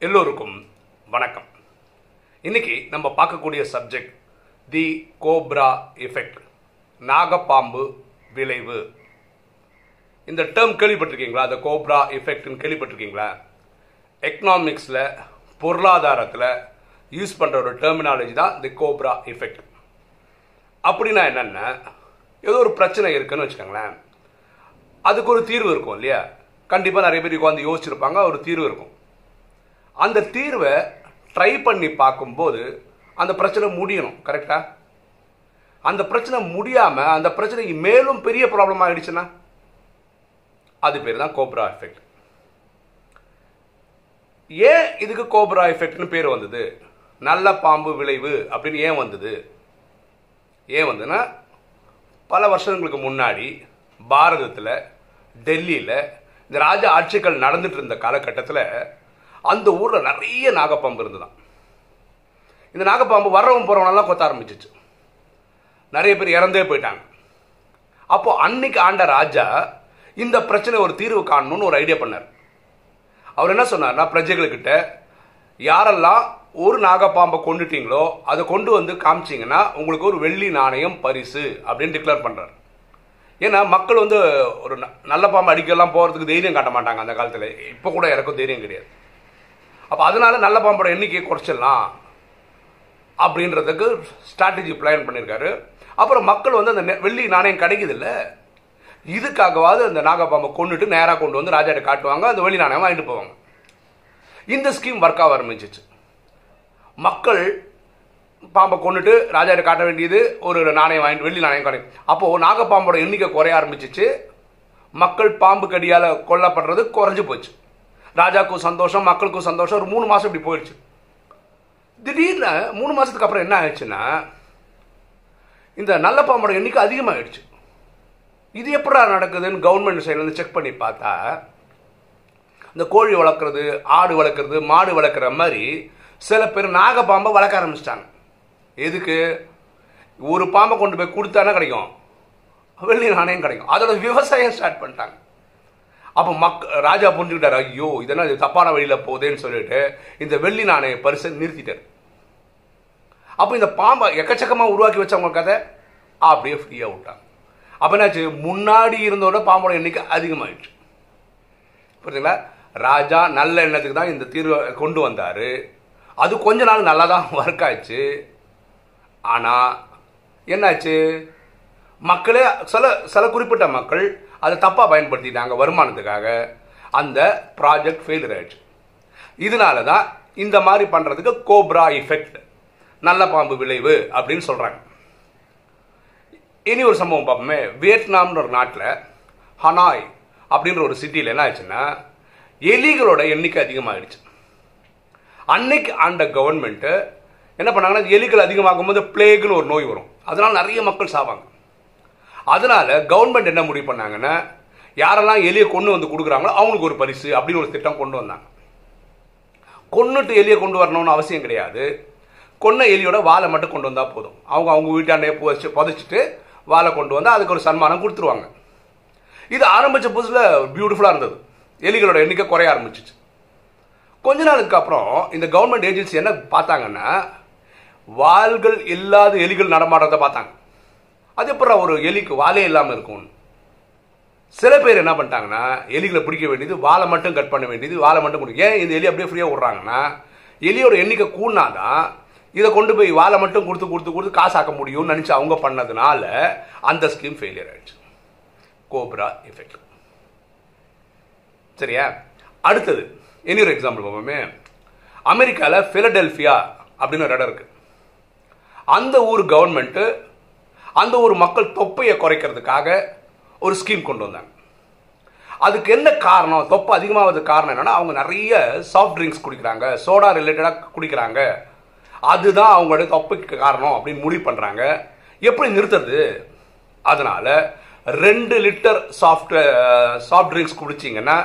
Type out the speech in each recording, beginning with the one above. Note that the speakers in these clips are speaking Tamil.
எல்லோருக்கும் வணக்கம். இன்னைக்கு நம்ம பார்க்கக்கூடிய சப்ஜெக்ட் தி கோப்ரா எஃபெக்ட், நாகப்பாம்பு விளைவு. இந்த டேர்ம் கேள்விப்பட்டிருக்கீங்களா? த கோப்ரா எஃபெக்ட்னு கேள்விப்பட்டிருக்கீங்களா? எக்கனாமிக்ஸில், பொருளாதாரத்தில் யூஸ் பண்ணுற ஒரு டெர்மினாலஜி தான் தி கோப்ரா எஃபெக்ட். அப்படின்னா என்னென்னா, ஏதோ ஒரு பிரச்சனை இருக்குன்னு வச்சுக்கோங்களேன், அதுக்கு ஒரு தீர்வு இருக்கும் இல்லையா? கண்டிப்பாக நிறைய பேர் உட்காந்து யோசிச்சிருப்பாங்க, ஒரு தீர்வு இருக்கும். அந்த தீர்வை ட்ரை பண்ணி பார்க்கும்போது அந்த பிரச்சனை முடியணும். கரெக்டா? அந்த பிரச்சனை முடியாமல் அந்த பிரச்சனை மேலும் பெரிய ப்ராப்ளம் ஆகிடுச்சுன்னா அது பேர் தான் கோப்ரா எஃபெக்ட். ஏன் இதுக்கு கோப்ரா எஃபெக்ட்னு பேர் வந்தது? நல்ல பாம்பு விளைவு அப்படின்னு ஏன் வந்தது? ஏன் வந்ததுன்னா, பல வருஷங்களுக்கு முன்னாடி பாரதத்தில், டெல்லியில் இந்த ராஜ ஆட்சிகள் நடந்துட்டு இருந்த காலகட்டத்தில் அந்த ஊரில் நிறைய நாகப்பாம்பு இருந்துதான். இந்த நாகப்பாம்பு வர்றவன் போகிறவனெல்லாம் கொத்த ஆரம்பிச்சிச்சு. நிறைய பேர் இறந்தே போயிட்டாங்க. அப்போ அன்னைக்கு ஆண்ட ராஜா இந்த பிரச்சனை ஒரு தீர்வு காணணும்னு ஒரு ஐடியா பண்ணார். அவர் என்ன சொன்னார்னா, பிரஜைகள்கிட்ட யாரெல்லாம் ஒரு நாகப்பாம்பை கொண்டுட்டீங்களோ அதை கொண்டு வந்து காமிச்சிங்கன்னா உங்களுக்கு ஒரு வெள்ளி நாணயம் பரிசு அப்படின்னு டிக்ளேர் பண்ணுறார். ஏன்னா மக்கள் வந்து ஒரு நல்ல பாம்பு அடிக்கலாம் போகிறதுக்கு தைரியம் காட்ட மாட்டாங்க அந்த காலத்தில். இப்போ கூட எனக்கும் தைரியம் கிடையாது. அப்போ அதனால நல்ல பாம்போட எண்ணிக்கையை குறைச்சிடலாம் அப்படின்றதுக்கு ஸ்ட்ராட்டஜி பிளான் பண்ணியிருக்காரு. அப்புறம் மக்கள் வந்து அந்த வெள்ளி நாணயம் கிடைக்குதில்ல, இதுக்காகவாது அந்த நாகப்பாம்பை கொண்டுட்டு நேராக கொண்டு வந்து ராஜாட்ட காட்டுவாங்க, அந்த வெள்ளி நாணயம் வாங்கிட்டு போவாங்க. இந்த ஸ்கீம் ஒர்க் ஆக ஆரம்பிச்சிச்சு. மக்கள் பாம்பை கொண்டுட்டு ராஜாட்ட காட்ட வேண்டியது, ஒரு நாணயம் வாங்கிட்டு வெள்ளி நாணயம் கிடைக்கும். அப்போது நாகப்பாம்போட எண்ணிக்கை குறைய ஆரம்பிச்சிச்சு. மக்கள் பாம்பு கடியால் கொல்லப்படுறது குறைஞ்சு போச்சு. ராஜாவுக்கும் சந்தோஷம், மக்களுக்கும் சந்தோஷம். ஒரு 3 மாதம் இப்படி போயிடுச்சு. திடீர்னு 3 மாதத்துக்கு அப்புறம் என்ன ஆயிடுச்சுன்னா, இந்த நல்ல பாம்போட எண்ணிக்கை அதிகமாகிடுச்சு. இது எப்படா நடக்குதுன்னு கவர்மெண்ட் சைட்லேருந்து செக் பண்ணி பார்த்தா, இந்த கோழி வளர்க்குறது, ஆடு வளர்க்குறது, மாடு வளர்க்குற மாதிரி சில பேர் நாகப்பாம்பை வளர்க்க ஆரம்பிச்சிட்டாங்க. எதுக்கு? ஒரு பாம்பை கொண்டு போய் கொடுத்தானே கிடைக்கும், வெள்ளி நாணயம் கிடைக்கும். அதோட விவசாயம் ஸ்டார்ட் பண்ணிட்டாங்க. அப்போ ராஜா புரிஞ்சுக்கிட்டார், ஐயோ இதெல்லாம் இது தப்பான வழியில் போகுதுன்னு சொல்லிட்டு இந்த வெள்ளி நாணய பரிசை நிறுத்திட்டார். அப்போ இந்த பாம்பை எக்கச்சக்கமாக உருவாக்கி வச்சவங்க கதை அப்படியே ஃப்ரீயாக விட்டாங்க. அப்போ என்னாச்சு, முன்னாடி இருந்தோட பாம்போட எண்ணிக்கை அதிகமாகிடுச்சு. புரியுதுங்களா? ராஜா நல்ல எண்ணத்துக்கு தான் இந்த தீர்வை கொண்டு வந்தார். அது கொஞ்ச நாள் நல்லா தான் ஒர்க் ஆச்சு. ஆனால் என்னாச்சு, மக்களே சில குறிப்பிட்ட மக்கள் அதை தப்பாக பயன்படுத்திட்டாங்க வருமானத்துக்காக. அந்த ப்ராஜெக்ட் ஃபெயிலியர் ஆயிடுச்சு. இதனால தான் இந்த மாதிரி பண்ணுறதுக்கு கோப்ரா எஃபெக்ட், நல்ல பாம்பு விளைவு அப்படின்னு சொல்கிறாங்க. இனி ஒரு சம்பவம் பார்ப்போமே. வியட்நாம்னு ஒரு நாட்டில் ஹனாய் அப்படின்ற ஒரு சிட்டியில் என்ன ஆச்சுன்னா, எலிகளோட எண்ணிக்கை அதிகமாகிடுச்சு. அன்னைக்கு ஆண்ட கவர்மெண்ட்டு என்ன பண்ணாங்கன்னா, எலிகள் அதிகமாகும் போது பிளேக்னு ஒரு நோய் வரும், அதனால் நிறைய மக்கள் சாவாங்க. அதனால கவர்மெண்ட் என்ன முடிவு பண்ணாங்கன்னா, யாரெல்லாம் எலியை கொண்டு வந்து கொடுக்குறாங்களோ அவங்களுக்கு ஒரு பரிசு அப்படின்னு ஒரு திட்டம் கொண்டு வந்தாங்க. கொன்னுட்டு எலியை கொண்டு வரணும்னு அவசியம் கிடையாது. கொன்ன எலியோட வாழை மட்டும் கொண்டு வந்தால் போதும். அவங்க வீட்டாண்டே புதைச்சிட்டு வாழை கொண்டு வந்தால் அதுக்கு ஒரு சன்மானம் கொடுத்துருவாங்க. இது ஆரம்பித்த புதுசில் பியூட்டிஃபுல்லாக இருந்தது. எலிகளோட எண்ணிக்கை குறைய ஆரம்பிச்சிச்சு. கொஞ்ச நாளுக்கு அப்புறம் இந்த கவர்மெண்ட் ஏஜென்சி என்ன பார்த்தாங்கன்னா, வாள்கள் இல்லாத எலிகள் நடமாட்டத்தை பார்த்தாங்க. அது எப்பறம் ஒரு எலிக்கு வாலே இல்லாமல் இருக்கும். சில பேர் என்ன பண்ணிட்டாங்கன்னா, எலிகளை பிடிக்க வேண்டியது வாழை மட்டும் கட் பண்ண வேண்டியது, வாழை மட்டும் பிடிக்கும். ஏன் இந்த எலி அப்படியே ஃப்ரீயாக விட்றாங்கன்னா, எலியோட எண்ணிக்கை கூடனாதான் இதை கொண்டு போய் வாழை மட்டும் கொடுத்து காசு ஆக்க முடியும்னு நினச்சி அவங்க பண்ணதுனால அந்த ஸ்கீம் ஃபெயிலியர் ஆயிடுச்சு. Cobra effect. சரியா? அடுத்தது இன்னொரு எக்ஸாம்பிள் பார்ப்போமே. அமெரிக்காவில் பிலடெல்பியா அப்படின்னு ஒரு இடம் இருக்கு. அந்த ஊர் கவர்மெண்ட்டு அந்த ஊர் மக்கள் தொப்பையை குறைக்கிறதுக்காக ஒரு ஸ்கீம் கொண்டு வந்தாங்க. அதுக்கு என்ன காரணம்? தொப்பை அதிகமாகிறதுக்கு காரணம் என்னன்னா, அவங்க நிறைய சாஃப்ட் ட்ரிங்க்ஸ் குடிக்கிறாங்க, சோடா ரிலேட்டடாக குடிக்கிறாங்க, அதுதான் அவங்களுடைய தொப்பைக்கு காரணம் அப்படின்னு முடிவு பண்ணுறாங்க. எப்படி நிறுத்துறது? அதனால 2 லிட்டர் சாஃப்ட் ட்ரிங்க்ஸ் குடிச்சிங்கன்னா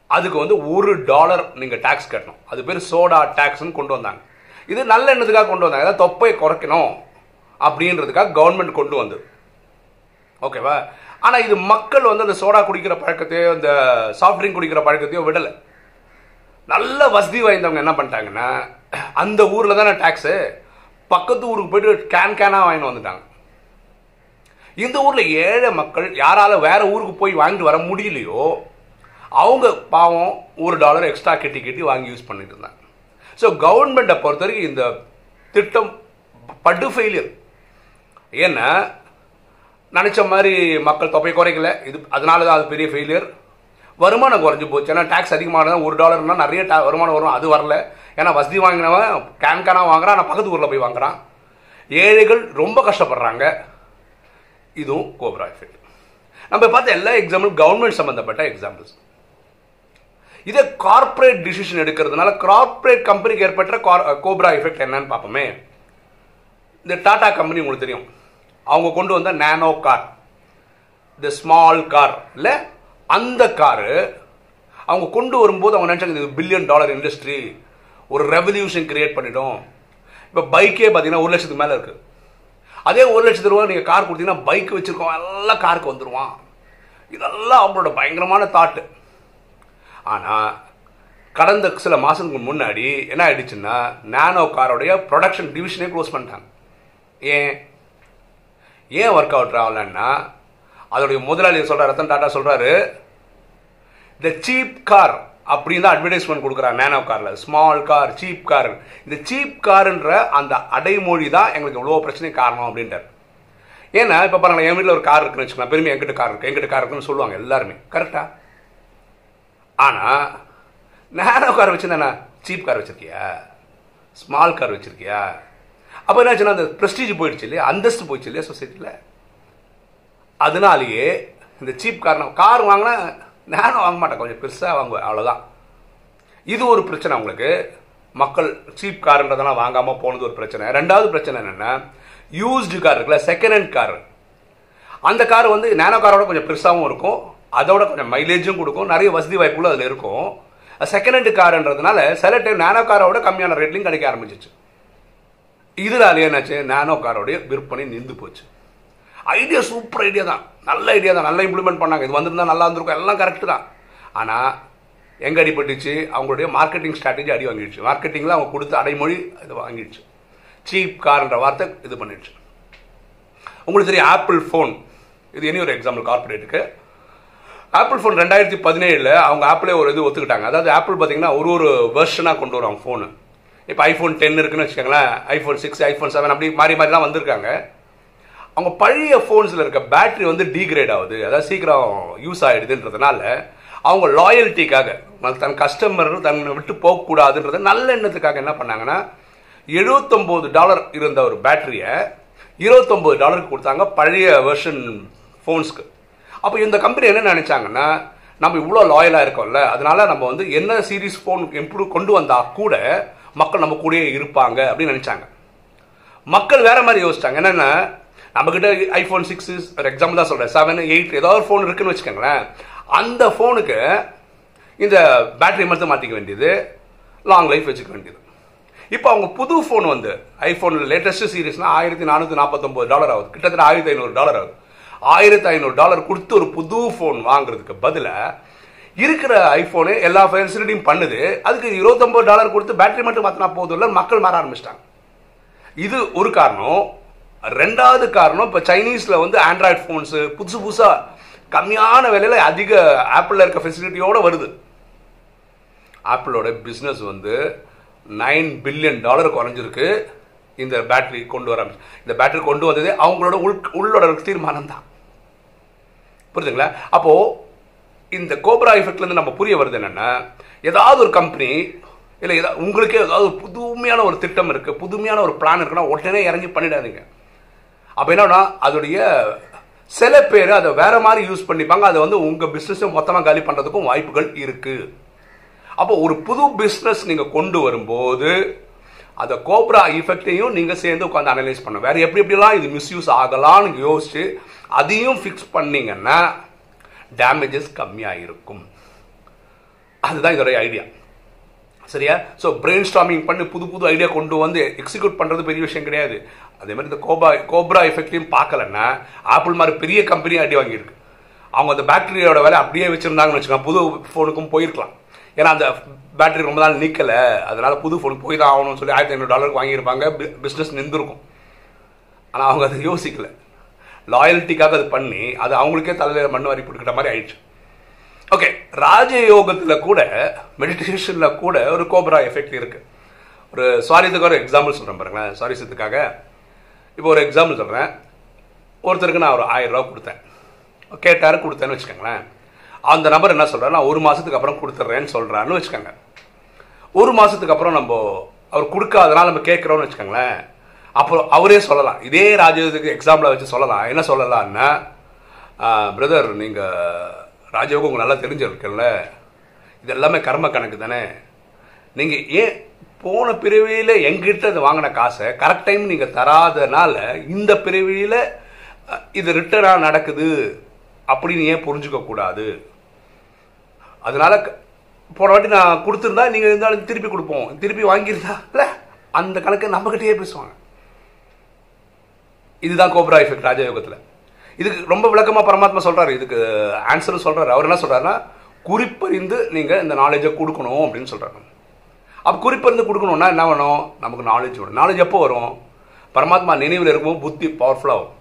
அதுக்கு வந்து $1 நீங்கள் டேக்ஸ் கட்டணும். அது பேர் சோடா டேக்ஸ்ன்னு கொண்டு வந்தாங்க. இது நல்ல எண்ணத்துக்காக கொண்டு வந்தாங்க, ஏதாவது தொப்பையை குறைக்கணும் அப்படின்றதுக்காக கவர்மெண்ட் கொண்டு வந்தது. ஓகேவா? ஆனால் இது மக்கள் வந்து அந்த சோடா குடிக்கிற பழக்கத்தையோ, இந்த சாஃப்ட் ட்ரிங்க் குடிக்கிற பழக்கத்தையோ விடலை. நல்ல வசதி வாய்ந்தவங்க என்ன பண்ணிட்டாங்கன்னா, அந்த ஊரில் தானே டேக்ஸு, பக்கத்து ஊருக்கு போயிட்டு கேனாக வாங்கிட்டு வந்துட்டாங்க. இந்த ஊரில் ஏழை மக்கள் யாரால வேற ஊருக்கு போய் வாங்கிட்டு வர முடியலையோ அவங்க பாவம் $1 எக்ஸ்ட்ரா கட்டி வாங்கி யூஸ் பண்ணிட்டு இருந்தாங்க. ஸோ கவர்மெண்ட்டை பொறுத்த வரைக்கும் இந்த திட்டம் படு ஃபெயிலியர். ஏன்னா நினச்ச மாதிரி மக்கள் தொகை குறைக்கல, இது அதனால தான் அது பெரிய ஃபெயிலியர். வருமானம் குறைஞ்சி போச்சு. ஏன்னா டேக்ஸ் அதிகமானதான் $1 நிறைய வருமானம் வரும், அது வரல. ஏன்னா வசதி வாங்கினவன் கேனாக வாங்குறான், ஆனால் பக்கத்து ஊரில் போய் வாங்குறான். ஏழைகள் ரொம்ப கஷ்டப்படுறாங்க. இதுவும் கோப்ரா எஃபெக்ட். நம்ம பார்த்த எல்லா எக்ஸாம்பிள் கவர்மெண்ட் சம்பந்தப்பட்ட எக்ஸாம்பிள்ஸ். இதை கார்பரேட் டிசிஷன் எடுக்கிறதுனால கார்பரேட் கம்பெனிக்கு ஏற்பட்ட கோப்ரா எஃபெக்ட் என்னன்னு பார்ப்போமே. இந்த டாடா கம்பெனி உங்களுக்கு தெரியும், அவங்க கொண்டு வந்த நானோ கார், இந்த ஸ்மால் கார் இல்லை, அந்த காரு அவங்க கொண்டு வரும்போது அவங்க நினைச்சாங்க இது $1 பில்லியன் இண்டஸ்ட்ரி, ஒரு ரெவல்யூஷன் கிரியேட் பண்ணிட்டோம். இப்போ பைக்கே பார்த்தீங்கன்னா 1 லட்சத்துக்கு மேலே இருக்கு. அதே 1 லட்சத்து ரூபா நீங்கள் கார் கொடுத்தீங்கன்னா பைக் வச்சிருக்கோம் எல்லாம் காருக்கு வந்துடுவான். இதெல்லாம் அவங்களோட பயங்கரமான தாட்டு. ஆனால் கடந்த சில மாதத்துக்கு முன்னாடி என்ன ஆயிடுச்சுன்னா, நானோ காரோடைய ப்ரொடக்ஷன் டிவிஷனே க்ளோஸ் பண்ணிட்டாங்க. ஏன் ஒர்க் அவுட் ஆகலன்னா, அதோடைய முதலாளி சொல்கிறார், ரத்தன் டாடா சொல்கிறாரு, இந்த சீப் கார் அப்படின்னு தான் அட்வர்டைஸ்மெண்ட் கொடுக்குறாங்க நானோ காரில். Small car, cheap car. இந்த சீப் காருன்ற அந்த அடைமொழி தான் எங்களுக்கு இவ்வளோ பிரச்சனை காரணம் அப்படின்றார். ஏன்னா இப்போ பாருங்களேன், என் வீட்டில் ஒரு கார் இருக்குன்னு வச்சுக்கலாம், பெருமை எங்கிட்ட கார் இருக்கு, எங்கிட்ட கார் இருக்குன்னு சொல்லுவாங்க எல்லாருமே, கரெக்டா? ஆனால் நானோ கார் வச்சுருந்தேண்ணா, சீப் கார் வச்சிருக்கியா, ஸ்மால் கார் வச்சிருக்கியா? அப்போ என்ன ஆச்சுன்னா, அந்த ப்ரெஸ்டீஜ் போயிடுச்சு இல்லையா, அந்தஸ்து போயிடுச்சு இல்லையா சொசைட்டியில். அதனாலேயே இந்த சீப் கார் வாங்கினா நானும் வாங்க மாட்டேன், கொஞ்சம் பெருசாக வாங்குவேன், அவ்வளோதான். இது ஒரு பிரச்சனை உங்களுக்கு. மக்கள் சீப் கார்ன்றதெல்லாம் வாங்காமல் போனது ஒரு பிரச்சனை. ரெண்டாவது பிரச்சனை என்னென்னா, யூஸ்டு கார் இருக்குல்ல, செகண்ட் ஹேண்ட் கார். அந்த கார் வந்து நானோ காரோட கொஞ்சம் பெருசாகவும் இருக்கும், அதோட கொஞ்சம் மைலேஜும் கொடுக்கும், நிறைய வசதி வாய்ப்புகளும் அதில் இருக்கும். செகண்ட் ஹேண்ட் கார்ன்றதுனால சில டைம் நானோ காரோட கம்மியான ரேட்லையும் கிடைக்க ஆரம்பிச்சிச்சு. இதனால என்னாச்சு, நானோ காரோடைய விற்பனை நின்று போச்சு. ஐடியா சூப்பர் ஐடியா தான், நல்ல ஐடியா தான், நல்லா இம்ப்ளிமெண்ட் பண்ணாங்க, இது வந்திருந்தா நல்லா இருந்திருக்கும், எல்லாம் கரெக்டு தான். ஆனால் எங்கே அடிபட்டுச்சு, அவங்களுடைய மார்க்கெட்டிங் ஸ்ட்ராட்டஜி அடி வாங்கிடுச்சு. மார்க்கெட்டிங்கில் அவங்க கொடுத்த அடைமொழி இது வாங்கிடுச்சு. சீப் கார்ன்ற வார்த்தை இது பண்ணிடுச்சு. உங்களுக்கு தெரியும் ஆப்பிள் ஃபோன், இது இனி ஒரு எக்ஸாம்பிள் கார்பரேட்டுக்கு. ஆப்பிள் ஃபோன் 2017 அவங்க ஆப்பிளே ஒரு இது ஒத்துக்கிட்டாங்க. அதாவது ஆப்பிள் பார்த்தீங்கன்னா ஒரு வெர்ஷனாக கொண்டு வரும் ஃபோனு. இப்போ iPhone 10 இருக்குன்னு வச்சுக்கோங்களேன், iPhone 6, iPhone 7 அப்படி மாறிலாம் வந்திருக்காங்க. அவங்க பழைய ஃபோன்ஸில் இருக்க பேட்டரி வந்து டீக்ரேட் ஆகுது, அதாவது சீக்கிரம் யூஸ் ஆகிடுதுன்றதுனால அவங்க லாயல்ட்டிக்காக, தன் கஸ்டமர் தன்னை விட்டு போகக்கூடாதுன்றது நல்ல எண்ணத்துக்காக என்ன பண்ணாங்கன்னா, $79 இருந்த ஒரு பேட்டரியை $29 கொடுத்தாங்க பழைய வெர்ஷன் ஃபோன்ஸ்க்கு. அப்போ இந்த கம்பெனி என்ன நினைச்சாங்கன்னா, நம்ம இவ்வளோ லாயலாக இருக்கோம்ல, அதனால நம்ம வந்து என்ன சீரீஸ் ஃபோன் இம்ப்ரூவ் கொண்டு வந்தால் கூட மக்கள் நம்ம கூடயே இருப்பாங்க அப்படின்னு நினைச்சாங்க. மக்கள் வேற மாதிரி யோசிச்சாங்க. என்னன்னா, நம்மகிட்ட iPhone 6 ஒரு எக்ஸாம்பிள் தான் சொல்றேன், 7, 8 ஏதாவது ஃபோன் இருக்குன்னு வச்சுக்கோங்களேன், அந்த ஃபோனுக்கு இந்த பேட்டரி மட்டும் மாற்றிக்க வேண்டியது, லாங் லைஃப் வச்சுக்க வேண்டியது. இப்போ அவங்க புது ஃபோன் வந்து ஐஃபோன் லேட்டஸ்ட் சீரீஸ்னா $1449 ஆகுது, கிட்டத்தட்ட $1500 ஆகுது. $1500 கொடுத்து ஒரு புது ஃபோன் வாங்குறதுக்கு பதிலாக இருக்கிற ஐஃபோனு எல்லா ஃபெசிலிட்டியும் பண்ணுது, அதுக்கு $29 கொடுத்து பேட்டரி மட்டும் மாற்றினா போதும் இல்லை, மக்கள் மாற ஆரம்பிச்சிட்டாங்க. இது ஒரு காரணம். ரெண்டாவது காரணம், இப்போ சைனீஸில் வந்து ஆண்ட்ராய்டு ஃபோன்ஸு புதுசு புதுசாக கம்மியான விலையில் அதிக ஆப்பிளில் இருக்க ஃபெசிலிட்டியோடு வருது. ஆப்பிளோட பிஸ்னஸ் வந்து $9 பில்லியன் குறைஞ்சிருக்கு இந்த பேட்டரி கொண்டு வர. இந்த பேட்டரி கொண்டு வந்தது அவங்களோட உள்ளோட தீர்மானம் தான், புரியுதுங்களா? அப்போது இந்த கோப்ரா எஃபெக்ட்லேருந்து நம்ம புரிய வருது என்னென்னா, ஏதாவது ஒரு கம்பெனி இல்லை உங்களுக்கே ஏதாவது புதுமையான ஒரு திட்டம் இருக்குது, புதுமையான ஒரு பிளான் இருக்குன்னா உடனே இறங்கி பண்ணிடாதீங்க. அப்போ என்னன்னா, அதோடைய சில பேர் அதை வேற மாதிரி யூஸ் பண்ணிப்பாங்க, அதை வந்து உங்கள் பிஸ்னஸை மொத்தமாக காலி பண்ணுறதுக்கும் வாய்ப்புகள் இருக்குது. அப்போ ஒரு புது பிஸ்னஸ் நீங்கள் கொண்டு வரும்போது அந்த கோப்ரா எஃபெக்டையும் நீங்கள் சேர்ந்து உட்காந்து அனலைஸ் பண்ண, வேற எப்படிலாம் இது மிஸ்யூஸ் ஆகலான்னு யோசிச்சு அதையும் ஃபிக்ஸ் பண்ணீங்கன்னா டேமேஜஸ் கம்மியாக இருக்கும். அதுதான் இதோடைய ஐடியா, சரியா? ஸோ பிரெயின் ஸ்டார்மிங் பண்ணி புது ஐடியா கொண்டு வந்து எக்ஸிக்யூட் பண்ணுறது பெரிய விஷயம் கிடையாது. அதே மாதிரி இந்த கோப்ரா எஃபெக்டையும் பார்க்கலன்னா ஆப்பிள் மாதிரி பெரிய கம்பெனி அடி வாங்கியிருக்கு. அவங்க அந்த பேட்டரியோட வேலை அப்படியே வச்சுருந்தாங்கன்னு வச்சுக்கோங்க, புது ஃபோனுக்கும் போயிருக்கலாம். ஏன்னா அந்த பேட்டரி ரொம்ப நாள் நிற்கலை, அதனால் புது ஃபோன் போய் தான் ஆகணும்னு சொல்லி $1500 வாங்கியிருப்பாங்க, பிஸ்னஸ் நின்றுருக்கும். ஆனால் அவங்க அதை யோசிக்கலை, லாயல்ட்டிக்காக அது பண்ணி அது அவங்களுக்கே தலையில் மண் வாரி போட்டுக்கிட்ட மாதிரி ஆயிடுச்சு. ஓகே, ராஜயோகத்தில் கூட மெடிடேஷனில் கூட ஒரு கோப்ரா எஃபெக்ட் இருக்குது. ஒரு சுவாரஸ்யத்துக்கு ஒரு எக்ஸாம்பிள் சொல்கிறேன் பாருங்களேன். சுவாரஸ்யத்துக்காக இப்போ ஒரு எக்ஸாம்பிள் சொல்கிறேன். ஒருத்தருக்கு நான் ஒரு $1000 கொடுத்தேன், கேட்டார், கொடுத்தேன்னு வச்சுக்கோங்களேன். அந்த நபர் என்ன சொல்கிறார், நான் 1 மாதத்துக்கு அப்புறம் கொடுத்துட்றேன்னு சொல்கிறான்னு வச்சுக்கோங்க. 1 மாதத்துக்கு அப்புறம் நம்ம அவர் கொடுக்காதனால நம்ம கேட்குறோன்னு வச்சுக்கோங்களேன். அப்புறம் அவரே சொல்லலாம், இதே ராஜயோகத்துக்கு எக்ஸாம்பிளை வச்சு சொல்லலாம். என்ன சொல்லலாம்னா, பிரதர் நீங்கள் ராஜயோகம் உங்களுக்கு நல்லா தெரிஞ்சிருக்குல்ல, இது எல்லாமே கர்ம கணக்கு தானே, நீங்கள் ஏன் போன பிறவியில் எங்கிட்ட அது வாங்கின காசை கரெக்ட் டைம் நீங்கள் தராதனால இந்த பிறவியில் இது ரிட்டர்னாக நடக்குது அப்படின்னு ஏன் புரிஞ்சுக்க கூடாது? அதனால போன வாட்டி நான் கொடுத்துருந்தா நீங்கள் இருந்தாலும் திருப்பி கொடுப்போம், திருப்பி வாங்கியிருந்தா இல்லை, அந்த கணக்கு நம்மகிட்டயே பேசுவாங்க. இதுதான் கோப்ரா எஃபெக்ட் ராஜயோகத்தில். இதுக்கு ரொம்ப விளக்கமாக பரமாத்மா சொல்கிறாரு, இதுக்கு ஆன்சரும் சொல்கிறாரு. அவர் என்ன சொல்கிறாருன்னா, குறிப்பறிந்து நீங்கள் இந்த நாலேஜை கொடுக்கணும் அப்படின்னு சொல்கிறாங்க. அப்போ குறிப்பறிந்து கொடுக்கணும்னா என்ன வேணும்? நமக்கு நாலேஜ் வேணும். நாலேஜ் எப்போ வரும்? பரமாத்மா நினைவில் இருக்கும்போது புத்தி பவர்ஃபுல்லாகும்.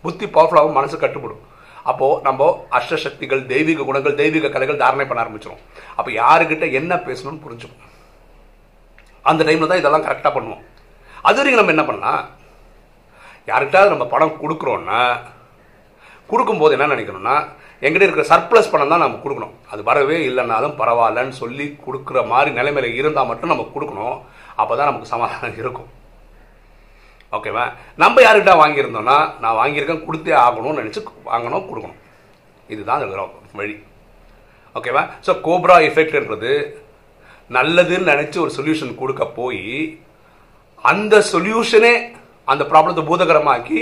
புத்தி பவர்ஃபுல்லாகும், மனசு கட்டுப்படும். அப்போது நம்ம அஷ்டசக்திகள், தெய்வீக குணங்கள், தெய்வீக கலைகள் தாரணை பண்ண ஆரம்பிச்சிடும். அப்போ யாருக்கிட்ட என்ன பேசணும்னு புரிஞ்சுக்கும். அந்த டைமில் தான் இதெல்லாம் கரெக்டாக பண்ணுவோம். அது வரைக்கும் நம்ம என்ன பண்ணலாம், யாருக்கிட்டாவது நம்ம பணம் கொடுக்குறோன்னா கொடுக்கும்போது என்ன நினைக்கணும்னா, எங்கிட்ட இருக்கிற சர்ப்ளஸ் பணம் தான் நம்ம கொடுக்கணும். அது வரவே இல்லைனாலும் பரவாயில்லன்னு சொல்லி கொடுக்குற மாதிரி நிலைமையில இருந்தால் மட்டும் நம்ம கொடுக்கணும். அப்போ தான் நமக்கு சமாதானம் இருக்கும். ஓகேவா? நம்ம யாருக்கிட்ட வாங்கியிருந்தோம்னா, நான் வாங்கியிருக்கேன் கொடுத்தே ஆகணும்னு நினச்சி வாங்கணும், கொடுக்கணும். இதுதான் வழி. ஓகேவா? ஸோ கோப்ரா எஃபெக்ட்ன்றது நல்லதுன்னு நினச்சி ஒரு சொல்யூஷன் கொடுக்க போய் அந்த சொல்யூஷனே அந்த ப்ராப்ளத்தை பூதகரமாக்கி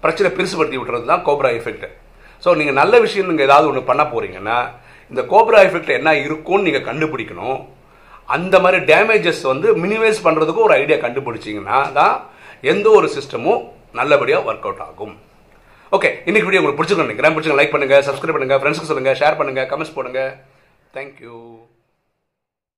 பிரச்சனை பெருசுபடுத்தி விட்டுறது தான் கோப்ரா எஃபெக்ட். ஸோ நீங்கள் நல்ல விஷயம் நீங்கள் ஏதாவது ஒன்று பண்ண போகிறீங்கன்னா இந்த கோப்ரா எஃபெக்ட் என்ன இருக்கும்னு நீங்கள் கண்டுபிடிக்கணும். அந்த மாதிரி டேமேஜஸ் மினிமைஸ் பண்ணுறதுக்கு ஒரு ஐடியா கண்டுபிடிச்சிங்கன்னா தான் எந்த ஒரு சிஸ்டமும் நல்லபடியாக ஒர்க் அவுட் ஆகும். ஓகே, இன்னைக்கு வீடியோ உங்களுக்கு பிடிச்சிருக்கோம் நினைக்கிறேன். பிடிச்சிங்க லைக் பண்ணுங்கள், சப்ஸ்கிரைப் பண்ணுங்கள், ஃப்ரெண்ட்ஸ்க்கு சொல்லுங்கள், ஷேர் பண்ணுங்கள், கமெண்ட்ஸ் போடுங்க. தேங்க்யூ.